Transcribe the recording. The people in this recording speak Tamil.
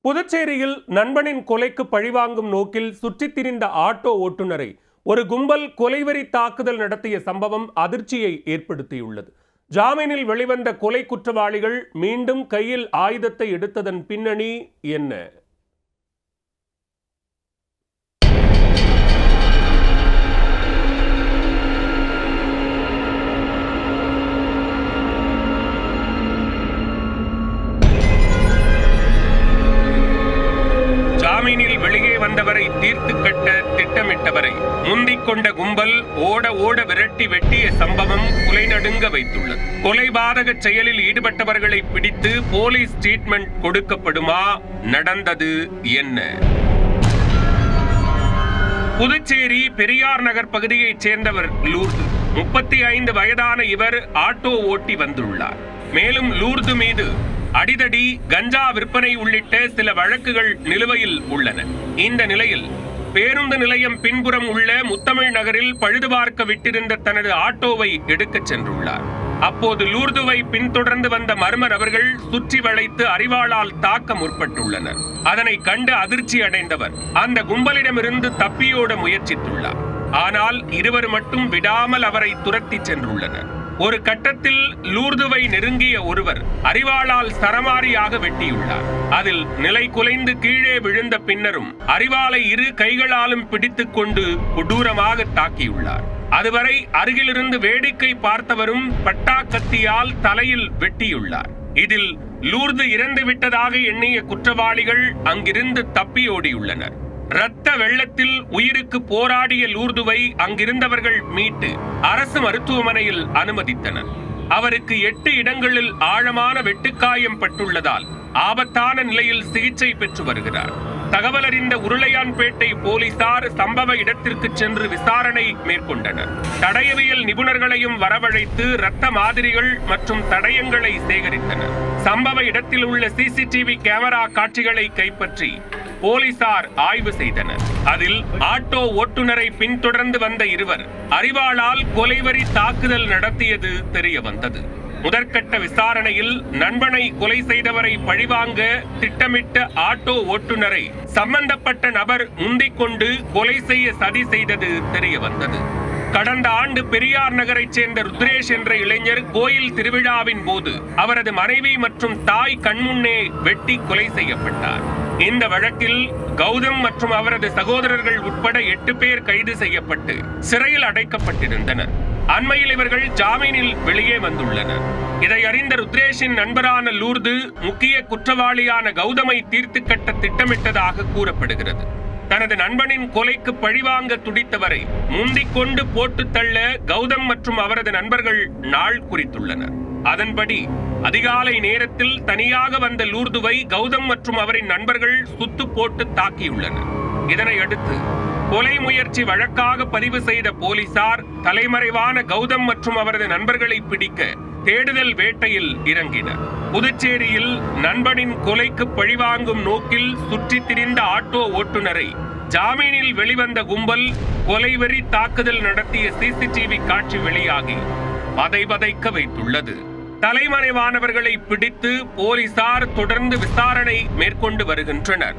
புதுச்சேரியில் நண்பனின் கொலைக்கு பழிவாங்கும் நோக்கில் சுற்றித் திரிந்த ஆட்டோ ஓட்டுநரை ஒரு கும்பல் கொலைவெறி தாக்குதல் நடத்திய சம்பவம் அதிர்ச்சியை ஏற்படுத்தியுள்ளது. ஜாமீனில் வெளிவந்த கொலை குற்றவாளிகள் மீண்டும் கையில் ஆயுதத்தை எடுத்ததன் பின்னணி என்ன? ஜாமீனில் வெளியே வந்தவரை தீர்த்து கட்ட திட்டமிட்டவரை முந்திக் கொண்ட கும்பல் ஓட ஓட விரட்டி வெட்டிய சம்பவம் குலைநடுங்க வைத்துள்ளது. கொலைபாதக செயலில் ஈடுபட்டவர்களை பிடித்து போலீஸ் ட்ரீட்மெண்ட் கொடுக்கப்படுமா? நடந்தது என்ன? புதுச்சேரி பெரியார் நகர் பகுதியைச் சேர்ந்தவர் லூர்து. 35 வயதான இவர் ஆட்டோ ஓட்டி வந்துள்ளார். மேலும் லூர்து மீது அடிதடி, கஞ்சா விற்பனை உள்ளிட்ட சில வழக்குகள் நிலுவையில் உள்ளன. இந்த நிலையில் பேருந்து நிலையம் பின்புறம் உள்ள முத்தமிழ் நகரில் பழுது பார்க்க விட்டிருந்த தனது ஆட்டோவை எடுக்கச் சென்றுள்ளார். அப்போது லூர்துவை பின்தொடர்ந்து வந்த மர்ம நபர்கள் சுற்றி வளைத்து அரிவாளால் தாக்க முற்பட்டுள்ளனர். அதனை கண்டு அதிர்ச்சி அடைந்தவர் அந்த கும்பலிடமிருந்து தப்பியோட முயற்சித்துள்ளார். ஆனால் இருவர் மட்டும் விடாமல் அவரை துரத்தி சென்றுள்ளனர். ஒரு கட்டத்தில் லூர்துவை நெருங்கிய ஒருவர் அரிவாளால் சரமாரியாக வெட்டியுள்ளார். அதில் நிலை குலைந்து கீழே விழுந்த பின்னரும் அரிவாளை இரு கைகளாலும் பிடித்துக் கொண்டு கொடூரமாக தாக்கியுள்ளார். அதுவரை அருகிலிருந்து வேடிக்கை பார்த்தவரும் பட்டாக்கத்தியால் தலையில் வெட்டியுள்ளார். இதில் லூர்து இறந்து விட்டதாக எண்ணிய குற்றவாளிகள் அங்கிருந்து தப்பியோடியுள்ளனர். இரத்த வெள்ளத்தில் உயிருக்கு போராடிய லூர்துவை அங்கிருந்தவர்கள் மீட்டு அரசு மருத்துவமனையில் அனுமதித்தனர். அவருக்கு 8 இடங்களில் ஆழமான வெட்டுக்காயம் பட்டுள்ளதால் ஆபத்தான நிலையில் சிகிச்சை பெற்று வருகிறார். தகவல் அறிந்த உருளையான்பேட்டை போலீசார் சம்பவ இடத்திற்கு சென்று விசாரணை மேற்கொண்டனர். தடயவியல் நிபுணர்களையும் வரவழைத்து இரத்த மாதிரிகள் மற்றும் தடயங்களை சேகரித்தனர். சம்பவ இடத்தில் உள்ள சிசிடிவி கேமரா காட்சிகளை கைப்பற்றி போலீசார் ஆய்வு செய்தனர். அதில் ஆட்டோ ஓட்டுநரை பின்தொடர்ந்து வந்த இருவர் அரிவாளால் கொலைவெறி தாக்குதல் நடத்தியது தெரிய வந்தது. முதற்கட்ட விசாரணையில் நண்பனை கொலை செய்தவரை பழிவாங்க திட்டமிட்ட ஆட்டோ ஓட்டுநரை சம்பந்தப்பட்ட நபர் முந்திக் கொண்டு கொலை செய்ய சதி செய்தது தெரிய வந்தது. கடந்த ஆண்டு பெரியார் நகரைச் சேர்ந்த ருத்ரேஷ் என்ற இளைஞர் கோயில் திருவிழாவின் போது அவரது மனைவி மற்றும் தாய் கண்முன்னே வெட்டி கொலை செய்யப்பட்டார். இந்த வழக்கில் கௌதம் மற்றும் அவரது சகோதரர்கள் உட்பட 8 பேர் கைது செய்யப்பட்டு சிறையில் அடைக்கப்பட்டிருந்தனர். அண்மையில் இவர்கள் ஜாமீனில் வெளியே வந்துள்ளனர். இதை அறிந்த ருத்ரேஷின் நண்பரான லூர்து முக்கிய குற்றவாளியான கௌதமை தீர்த்து கட்ட திட்டமிட்டதாக கூறப்படுகிறது. தனது நண்பனின் கொலைக்கு பழிவாங்க துடித்தவரை முந்திக் கொண்டு போட்டு தள்ள கௌதம் மற்றும் அவரது நண்பர்கள் நாள் குறித்துள்ளனர். அதன்படி அதிகாலை நேரத்தில் தனியாக வந்த லூர்துவை கௌதம் மற்றும் அவரின் நண்பர்கள் சுத்து போட்டு தாக்கியுள்ளனர். இதனை அடுத்து கொலை முயற்சி வழக்காக பதிவு செய்த போலீசார் தலைமறைவான கௌதம் மற்றும் அவரது நண்பர்களை பிடிக்க தேடுதல் வேட்டையில் இறங்கினர். புதுச்சேரியில் நண்பனின் கொலைக்கு பழிவாங்கும் நோக்கில் சுற்றித் திரிந்த ஆட்டோ ஓட்டுநரை ஜாமீனில் வெளிவந்த கும்பல் கொலைவெறி தாக்குதல் நடத்திய சிசிடிவி காட்சி வெளியாகி பதைபதைக்க வைத்துள்ளது. தலைமறைவானவர்களை பிடித்து போலீசார் தொடர்ந்து விசாரணை மேற்கொண்டு வருகின்றனர்.